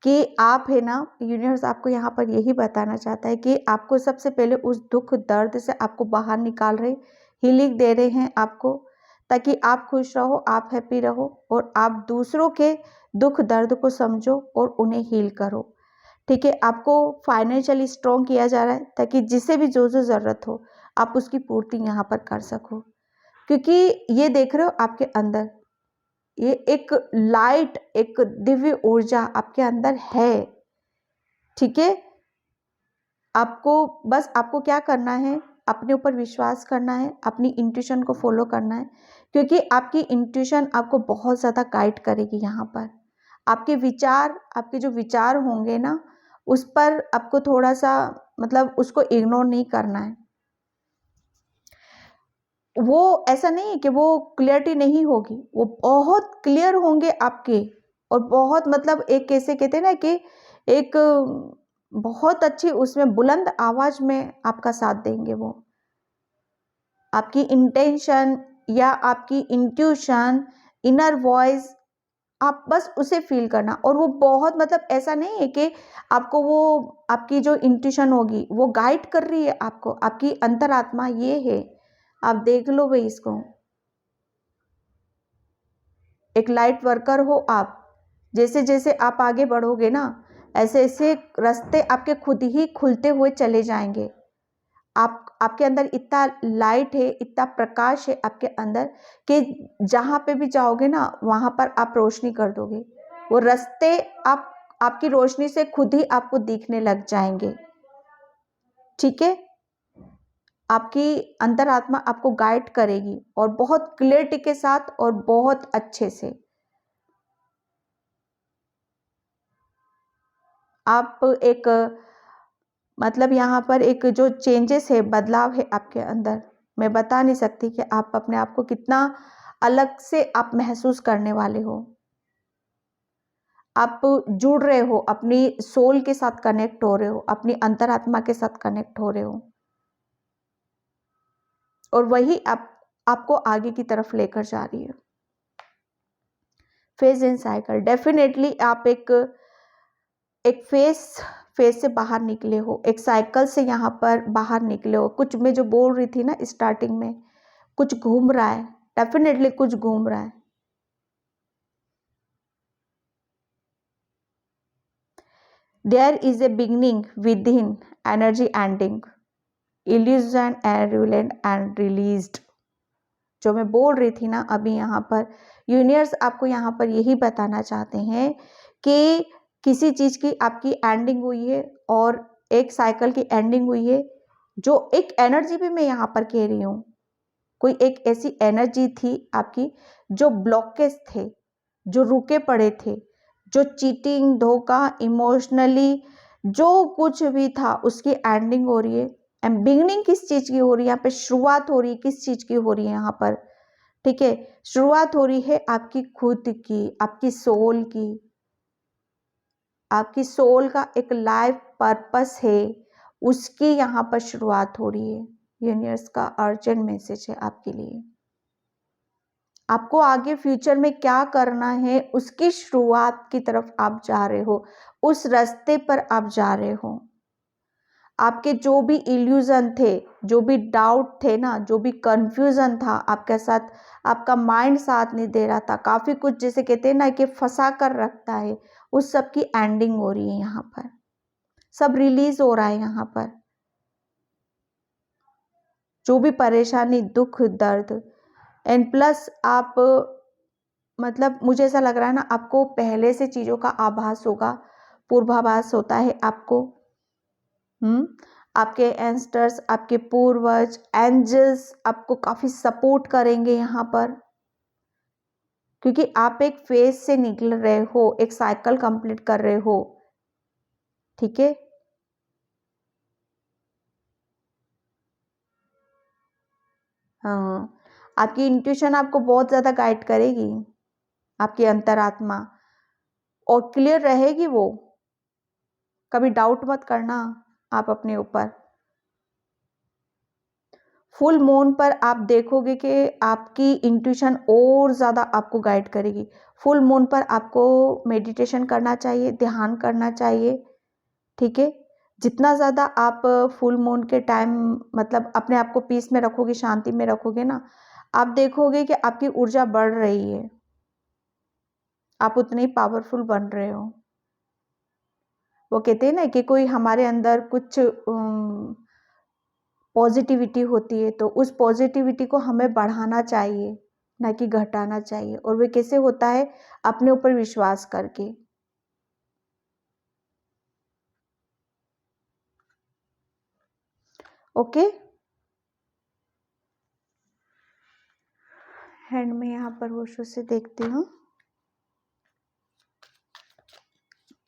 कि आप है ना, यूनिवर्स आपको यहाँ पर यही बताना चाहता है कि आपको सबसे पहले उस दुख दर्द से आपको बाहर निकाल रहे, हीलिंग दे रहे हैं आपको, ताकि आप खुश रहो, आप हैप्पी रहो, और आप दूसरों के दुख दर्द को समझो और उन्हें हील करो। ठीक है, आपको फाइनेंशियली स्ट्रॉन्ग किया जा रहा है, ताकि जिसे भी जो ज़रूरत हो आप उसकी पूर्ति यहाँ पर कर सको, क्योंकि ये देख रहे हो आपके अंदर ये एक लाइट, एक दिव्य ऊर्जा आपके अंदर है। ठीक है, आपको क्या करना है, अपने ऊपर विश्वास करना है, अपनी इंट्यूशन को फॉलो करना है, क्योंकि आपकी इंट्यूशन आपको बहुत ज़्यादा गाइड करेगी। यहाँ पर आपके जो विचार होंगे ना, उस पर आपको थोड़ा सा मतलब उसको इग्नोर नहीं करना है। वो ऐसा नहीं है कि वो क्लियरिटी नहीं होगी, वो बहुत क्लियर होंगे आपके, और बहुत मतलब एक कैसे कहते हैं ना कि एक बहुत अच्छी उसमें बुलंद आवाज में आपका साथ देंगे। वो आपकी इंटेंशन या आपकी इंट्यूशन, इनर वॉइस, आप बस उसे फील करना। और वो बहुत मतलब ऐसा नहीं है कि आपको वो आपकी जो इंट्यूशन होगी वो गाइड कर रही है आपको, आपकी अंतरात्मा ये है। आप देख लो भाई इसको, एक लाइट वर्कर हो आप। जैसे जैसे आप आगे बढ़ोगे ना, ऐसे ऐसे रास्ते आपके खुद ही खुलते हुए चले जाएंगे। आपके अंदर इतना लाइट है, इतना प्रकाश है आपके अंदर कि जहाँ पे भी जाओगे ना वहाँ पर आप रोशनी कर दोगे। वो रास्ते आपकी रोशनी से खुद ही आपको दिखने लग जाएंगे। ठीक है, आपकी अंतरात्मा आपको गाइड करेगी, और बहुत क्लियरिटी के साथ और बहुत अच्छे से। आप एक मतलब यहाँ पर एक जो चेंजेस है, बदलाव है आपके अंदर, मैं बता नहीं सकती कि आप अपने आप को कितना अलग से आप महसूस करने वाले हो। आप जुड़ रहे हो, अपनी सोल के साथ कनेक्ट हो रहे हो, अपनी अंतरात्मा के साथ कनेक्ट हो रहे हो, और वही आपको आगे की तरफ लेकर जा रही है। फेज एंड साइकिल, डेफिनेटली आप एक फेज से बाहर निकले हो, एक साइकिल से यहाँ पर बाहर निकले हो। कुछ मैं जो बोल रही थी ना स्टार्टिंग में, कुछ घूम रहा है, डेफिनेटली कुछ घूम रहा है। There is a beginning within, energy ending, illusion and ruling and released. जो मैं बोल रही थी ना अभी, यहाँ पर यूनिवर्स आपको यहाँ पर यही बताना चाहते हैं कि किसी चीज़ की आपकी एंडिंग हुई है, और एक साइकिल की एंडिंग हुई है। जो एक एनर्जी भी मैं यहाँ पर कह रही हूँ, कोई एक ऐसी एनर्जी थी आपकी जो ब्लॉकेज थे, जो रुके पड़े थे, जो चीटिंग, धोखा, इमोशनली जो कुछ भी था, उसकी एंडिंग हो रही है। एंड बिगनिंग किस चीज़ की हो रही है यहाँ पे, शुरुआत हो रही है किस चीज़ की हो रही है यहाँ पर। ठीक है, शुरुआत हो रही है आपकी खुद की, आपकी सोल की। आपकी सोल का एक लाइफ पर्पस है, उसकी यहाँ पर शुरुआत हो रही है। यूनिवर्स का अर्जेंट मैसेज है आपके लिए। आपको आगे फ्यूचर में क्या करना है, उसकी शुरुआत की तरफ आप जा रहे हो, उस रास्ते पर आप जा रहे हो। आपके जो भी इल्यूजन थे, जो भी डाउट थे ना, जो भी कंफ्यूजन था आपके साथ, आपका माइंड साथ नहीं दे रहा था, काफ़ी कुछ जैसे कहते हैं ना कि फंसा कर रखता है, उस सब की एंडिंग हो रही है यहाँ पर। सब रिलीज हो रहा है यहाँ पर। जो भी परेशानी, दुख, दर्द, एंड प्लस आप मतलब मुझे ऐसा लग रहा है ना, आपको पहले से चीज़ों का आभास होगा, पूर्वाभास होता है आपको। आपके एंस्टर्स, आपके पूर्वज, एंजल्स आपको काफ़ी सपोर्ट करेंगे यहाँ पर, क्योंकि आप एक फेज से निकल रहे हो, एक साइकिल कंप्लीट कर रहे हो। ठीक है, हाँ, आपकी इंट्यूशन आपको बहुत ज़्यादा गाइड करेगी, आपकी अंतरात्मा, और क्लियर रहेगी वो। कभी डाउट मत करना आप अपने ऊपर। फुल मून पर आप देखोगे कि आपकी इंट्यूशन और ज़्यादा आपको गाइड करेगी। फुल मून पर आपको मेडिटेशन करना चाहिए, ध्यान करना चाहिए। ठीक है, जितना ज़्यादा आप फुल मून के टाइम मतलब अपने आप को पीस में रखोगे, शांति में रखोगे ना, आप देखोगे कि आपकी ऊर्जा बढ़ रही है, आप उतने ही पावरफुल बन रहे हो। वो कहते हैं ना कि कोई हमारे अंदर कुछ पॉजिटिविटी होती है, तो उस पॉजिटिविटी को हमें बढ़ाना चाहिए, ना कि घटाना चाहिए। और वे कैसे होता है, अपने ऊपर विश्वास करके। ओके। एंड मैं यहाँ पर होशो से देखती हूँ।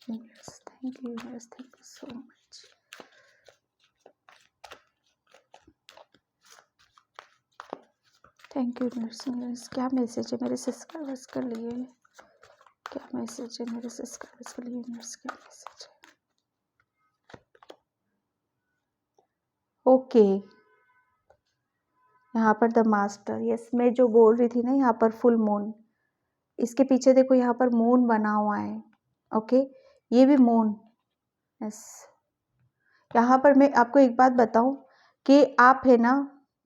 Thank you so much. Thank you universe. क्या मैसेज है मेरे सब्सक्राइबर्स के लिए? क्या मैसेज है मेरे सब्सक्राइबर्स के लिए यूनिवर्स? क्या मैसेज है? ओके, यहाँ पर द मास्टर। यस, मैं जो बोल रही थी ना, यहाँ पर फुल मून, इसके पीछे देखो यहाँ पर मून बना हुआ है। ओके, ये भी मून। यस, यहाँ पर मैं आपको एक बात बताऊं कि आप है ना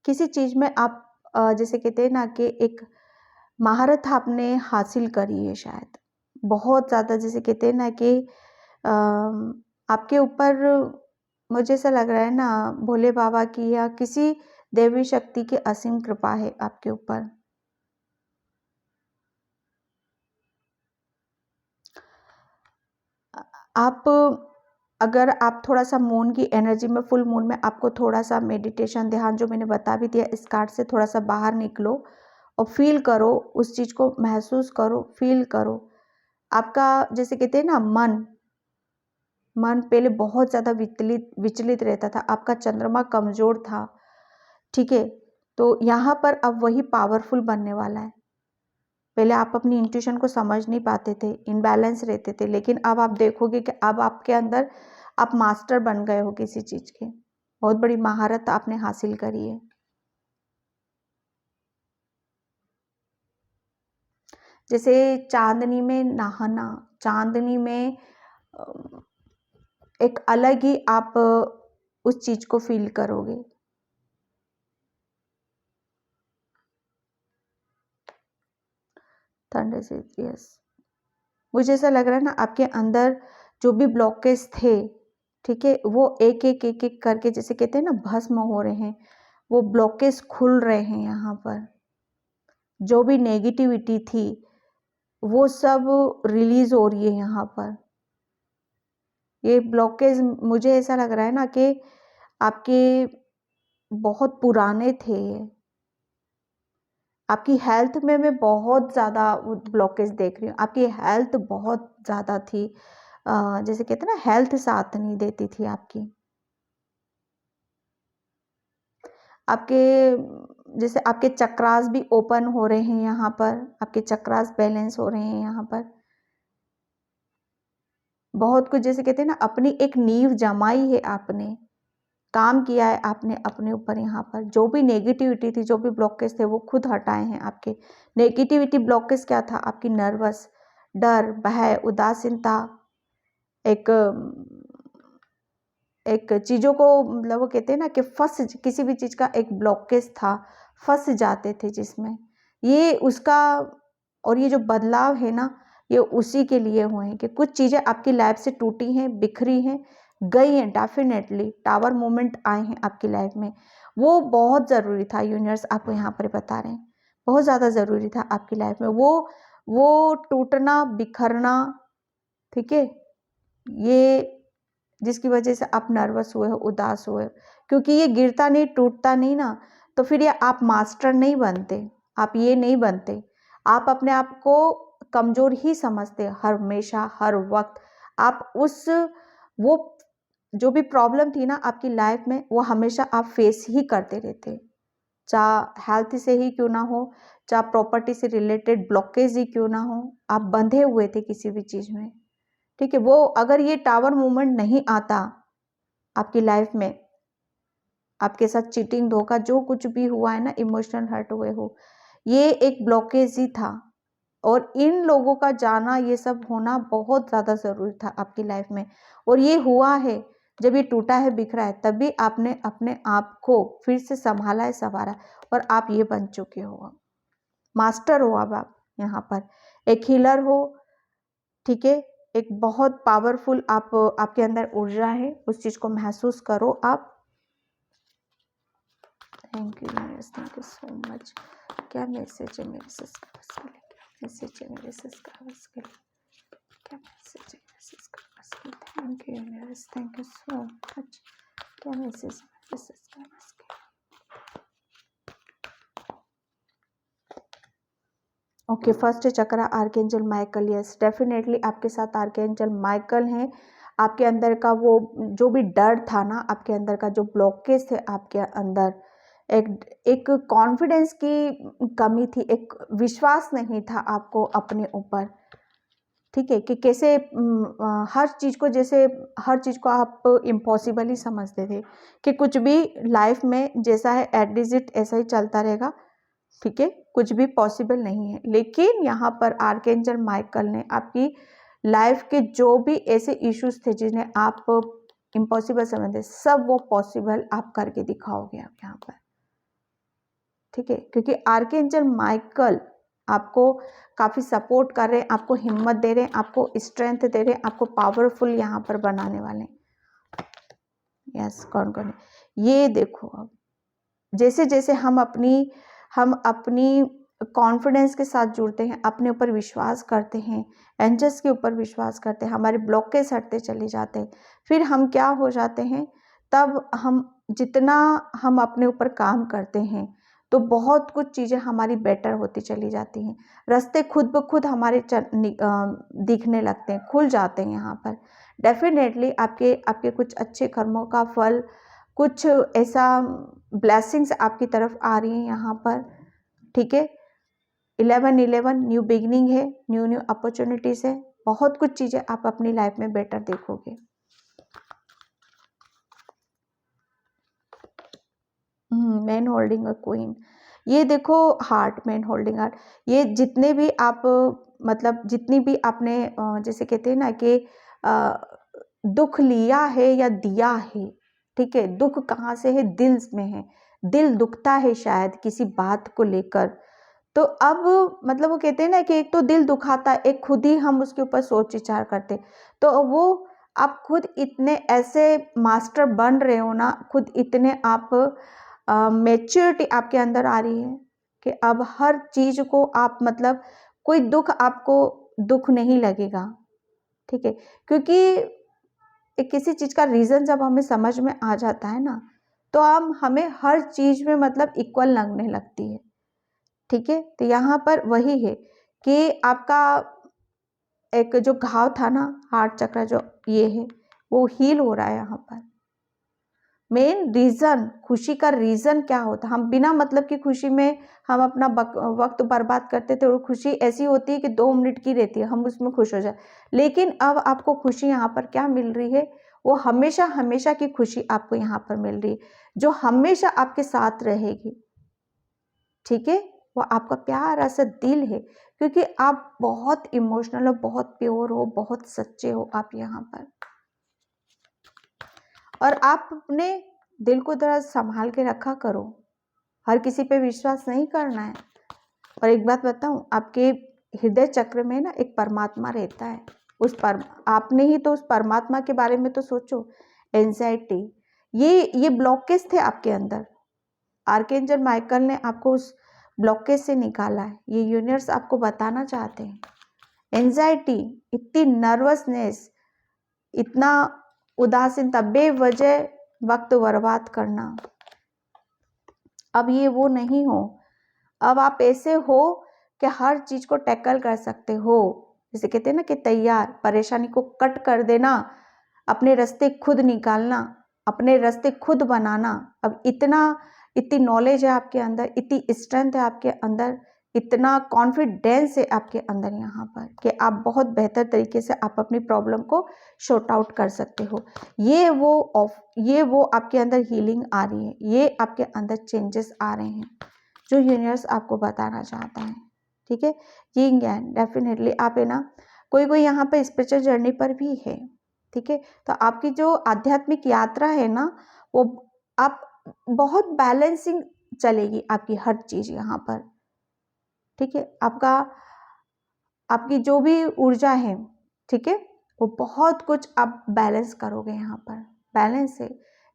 किसी चीज़ में आप जैसे कहते हैं ना कि एक महारत आपने हासिल करी है शायद बहुत ज़्यादा, जैसे कहते हैं ना कि आपके ऊपर मुझे ऐसा लग रहा है ना भोले बाबा की या किसी देवी शक्ति की असीम कृपा है आपके ऊपर। आप अगर आप थोड़ा सा मून की एनर्जी में, फुल मून में आपको थोड़ा सा मेडिटेशन, ध्यान जो मैंने बता भी दिया, इस कार्ड से थोड़ा सा बाहर निकलो और फील करो, उस चीज़ को महसूस करो, फील करो। आपका जैसे कहते हैं ना मन पहले बहुत ज़्यादा विचलित रहता था, आपका चंद्रमा कमज़ोर था, ठीक है। तो यहाँ पर अब वही पावरफुल बनने वाला है। पहले आप अपनी इंट्यूशन को समझ नहीं पाते थे, इनबैलेंस रहते थे, लेकिन अब आप देखोगे कि अब आपके अंदर आप मास्टर बन गए हो किसी चीज़ के, बहुत बड़ी महारत आपने हासिल करी है। जैसे चांदनी में नहाना, चांदनी में एक अलग ही आप उस चीज़ को फील करोगे। थंडर से, यस, मुझे ऐसा लग रहा है ना आपके अंदर जो भी ब्लॉकेज थे, ठीक है, वो एक एक एक एक करके जैसे कहते हैं ना भस्म हो रहे हैं, वो ब्लॉकेज खुल रहे हैं। यहाँ पर जो भी नेगेटिविटी थी वो सब रिलीज हो रही है। यहाँ पर ये ब्लॉकेज मुझे ऐसा लग रहा है ना कि आपके बहुत पुराने थे ये। आपकी हेल्थ में मैं बहुत ज़्यादा ब्लॉकेज देख रही हूँ, आपकी हेल्थ बहुत ज़्यादा थी, जैसे कहते हैं ना हेल्थ साथ नहीं देती थी आपकी। आपके जैसे आपके चक्रास भी ओपन हो रहे हैं, यहाँ पर आपके चक्रास बैलेंस हो रहे हैं। यहाँ पर बहुत कुछ जैसे कहते हैं ना अपनी एक नींव जमाई है, आपने काम किया है आपने अपने ऊपर। यहाँ पर जो भी नेगेटिविटी थी, जो भी ब्लॉकेज थे, वो खुद हटाए हैं आपके। नेगेटिविटी ब्लॉकेज क्या था? आपकी नर्वस, डर, भय, उदासीनता, एक एक चीज़ों को मतलब वो कहते हैं ना कि किसी भी चीज़ का एक ब्लॉकेज था, फंस जाते थे जिसमें, ये उसका। और ये जो बदलाव है ना, ये उसी के लिए हुए हैं कि कुछ चीज़ें आपकी लाइफ से टूटी हैं, बिखरी हैं, गई हैं। डेफिनेटली टावर मोमेंट आए हैं आपकी लाइफ में, वो बहुत ज़रूरी था। यूनिवर्स आपको यहाँ पर बता रहे हैं बहुत ज़्यादा ज़रूरी था आपकी लाइफ में वो टूटना, बिखरना, ठीक है। ये जिसकी वजह से आप नर्वस हुए हो, उदास हुए हो, क्योंकि ये गिरता नहीं, टूटता नहीं ना, तो फिर ये आप मास्टर नहीं बनते, आप ये नहीं बनते। आप अपने आप को कमज़ोर ही समझते हमेशा, हर वक्त। आप उस वो जो भी प्रॉब्लम थी ना आपकी लाइफ में, वो हमेशा आप फेस ही करते रहते, चाहे हेल्थ से ही क्यों ना हो, चाहे प्रॉपर्टी से रिलेटेड ब्लॉकेज ही क्यों ना हो, आप बंधे हुए थे किसी भी चीज़ में, ठीक है। वो अगर ये टावर मूवमेंट नहीं आता आपकी लाइफ में, आपके साथ चीटिंग, धोखा, जो कुछ भी हुआ है ना, इमोशनल हर्ट हुए हो, ये एक ब्लॉकेज ही था। और इन लोगों का जाना, ये सब होना बहुत ज़्यादा ज़रूरी था आपकी लाइफ में। और ये हुआ है जब ये टूटा है, बिखरा है, तभी आपने अपने आप को फिर से संभाला है, संवारा, और आप ये बन चुके हो, मास्टर हो। अब आप यहाँ पर एक हीलर हो, ठीक है। एक बहुत पावरफुल आपके अंदर ऊर्जा है, उस चीज़ को महसूस करो आप। Thank you universe, thank you so much. क्या मैसेज है मेरे सब्सक्राइबर्स के लिए? क्या मैसेज है मेरे सब्सक्राइबर्स के लिए? क्या मैसेज है मेरे सब्सक्राइबर्स के लिए? Thank you universe, thank you so much. क्या मैसेज है ओके, फर्स्ट चक्र आर्कएंजल माइकल। यस, डेफिनेटली आपके साथ आर्कएंजल माइकल हैं। आपके अंदर का वो जो भी डर था ना, आपके अंदर का जो ब्लॉकेज थे आपके अंदर, एक कॉन्फिडेंस की कमी थी, एक विश्वास नहीं था आपको अपने ऊपर, ठीक है, कि कैसे हर चीज़ को, जैसे हर चीज़ को आप इम्पॉसिबल ही समझते थे कि कुछ भी लाइफ में जैसा है एट डिजिट ऐसा ही चलता रहेगा, ठीक है, कुछ भी पॉसिबल नहीं है। लेकिन यहाँ पर आर्कएंजल माइकल ने आपकी लाइफ के जो भी ऐसे इश्यूज थे जिन्हें आप इम्पॉसिबल समझते, सब वो पॉसिबल आप करके दिखाओगे आप यहाँ पर, ठीक है, क्योंकि आर्कएंजल माइकल आपको काफ़ी सपोर्ट कर रहे हैं, आपको हिम्मत दे रहे हैं, आपको स्ट्रेंथ दे रहे हैं, आपको पावरफुल यहाँ पर बनाने वाले हैं। यस, कौन कौन है ये देखो। अब जैसे जैसे हम अपनी कॉन्फिडेंस के साथ जुड़ते हैं, अपने ऊपर विश्वास करते हैं, एंजल्स के ऊपर विश्वास करते हैं, हमारे ब्लॉकेज हटते चले जाते हैं। फिर हम क्या हो जाते हैं, तब जितना हम अपने ऊपर काम करते हैं तो बहुत कुछ चीज़ें हमारी बेटर होती चली जाती हैं। रास्ते खुद ब खुद हमारे दिखने लगते हैं, खुल जाते हैं। यहाँ पर डेफिनेटली आपके कुछ अच्छे कर्मों का फल, कुछ ऐसा ब्लेसिंग्स आपकी तरफ आ रही हैं यहाँ पर, ठीक है। 11-11 न्यू बिगिनिंग है, न्यू अपॉर्चुनिटीज़ है, बहुत कुछ चीज़ें आप अपनी लाइफ में बेटर देखोगे। मैन होल्डिंग अ क्वीन, ये देखो हार्ट, मैन होल्डिंग हार्ट। ये जितने भी आप मतलब जितनी भी आपने जैसे कहते हैं ना कि दुख लिया है या दिया है, ठीक है, दुख कहाँ से है, दिल में है, दिल दुखता है शायद किसी बात को लेकर। तो अब मतलब वो कहते हैं ना कि एक तो दिल दुखाता है, एक खुद ही हम उसके ऊपर सोच विचार करते, तो वो आप खुद इतने ऐसे मास्टर बन रहे हो ना, खुद इतने आप मैच्योरिटी आपके अंदर आ रही है कि अब हर चीज़ को आप मतलब कोई दुख आपको दुख नहीं लगेगा, ठीक है, क्योंकि किसी चीज़ का रीज़न जब हमें समझ में आ जाता है ना, तो हमें हर चीज़ में मतलब इक्वल लगने लगती है, ठीक है। तो यहाँ पर वही है कि आपका एक जो घाव था ना, हार्ट चक्र जो ये है, वो हील हो रहा है यहाँ पर। मेन रीज़न, खुशी का रीज़न क्या होता है, हम बिना मतलब की खुशी में हम अपना वक्त बर्बाद करते थे, और खुशी ऐसी होती है कि 2 मिनट की रहती है, हम उसमें खुश हो जाए। लेकिन अब आपको खुशी यहाँ पर क्या मिल रही है, वो हमेशा हमेशा की खुशी आपको यहाँ पर मिल रही है, जो हमेशा आपके साथ रहेगी, ठीक है। वो आपका प्यारा सा दिल है, क्योंकि आप बहुत इमोशनल हो, बहुत प्योर हो, बहुत सच्चे हो आप यहाँ पर, और आप अपने दिल को जरा संभाल के रखा करो, हर किसी पे विश्वास नहीं करना है। और एक बात बताऊं, आपके हृदय चक्र में ना एक परमात्मा रहता है, आपने ही तो उस परमात्मा के बारे में तो सोचो। एंजाइटी, ये ब्लॉकेज थे आपके अंदर, आर्कएंजल माइकल ने आपको उस ब्लॉकेज से निकाला है, ये यूनिवर्स आपको बताना चाहते हैं। एंजाइटी, इतनी नर्वसनेस, इतना उदासीनता, बेवजह वक्त बर्बाद करना, अब ये वो नहीं हो। अब आप ऐसे हो कि हर चीज़ को टैकल कर सकते हो, जैसे कहते हैं ना कि तैयार, परेशानी को कट कर देना, अपने रास्ते खुद निकालना, अपने रास्ते खुद बनाना। अब इतनी नॉलेज है आपके अंदर, इतनी स्ट्रेंथ है आपके अंदर, इतना कॉन्फिडेंस है आपके अंदर यहाँ पर कि आप बहुत बेहतर तरीके से आप अपनी प्रॉब्लम को शॉर्ट आउट कर सकते हो। ये वो आपके अंदर हीलिंग आ रही है, ये आपके अंदर चेंजेस आ रहे हैं जो यूनिवर्स आपको बताना चाहता है, ठीक है। यिंग एंड डेफिनेटली आप है ना, कोई यहाँ पर स्पिरिचुअल जर्नी पर भी है, ठीक है। तो आपकी जो आध्यात्मिक यात्रा है ना, वो आप बहुत बैलेंसिंग चलेगी आपकी हर चीज़ यहाँ पर, ठीक है। आपकी जो भी ऊर्जा है, ठीक है, वो बहुत कुछ आप बैलेंस करोगे यहाँ पर। बैलेंस है,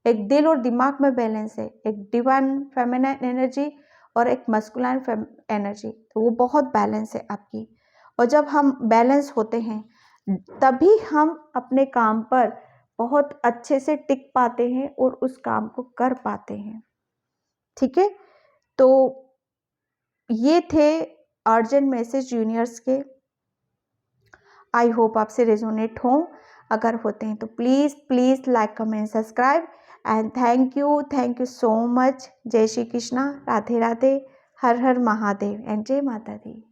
एक दिल और दिमाग में बैलेंस है, एक डिवाइन फेमिनाइन एनर्जी और एक मस्कुलाइन एनर्जी, तो वो बहुत बैलेंस है आपकी। और जब हम बैलेंस होते हैं तभी हम अपने काम पर बहुत अच्छे से टिक पाते हैं और उस काम को कर पाते हैं। ठीक है, तो ये थे अर्जेंट मैसेज जूनियर्स के। आई होप आपसे रेजोनेट हों। अगर होते हैं तो please please like comment subscribe and thank you so much. जय श्री कृष्णा, राधे राधे, हर हर महादेव एंड जय माता दी।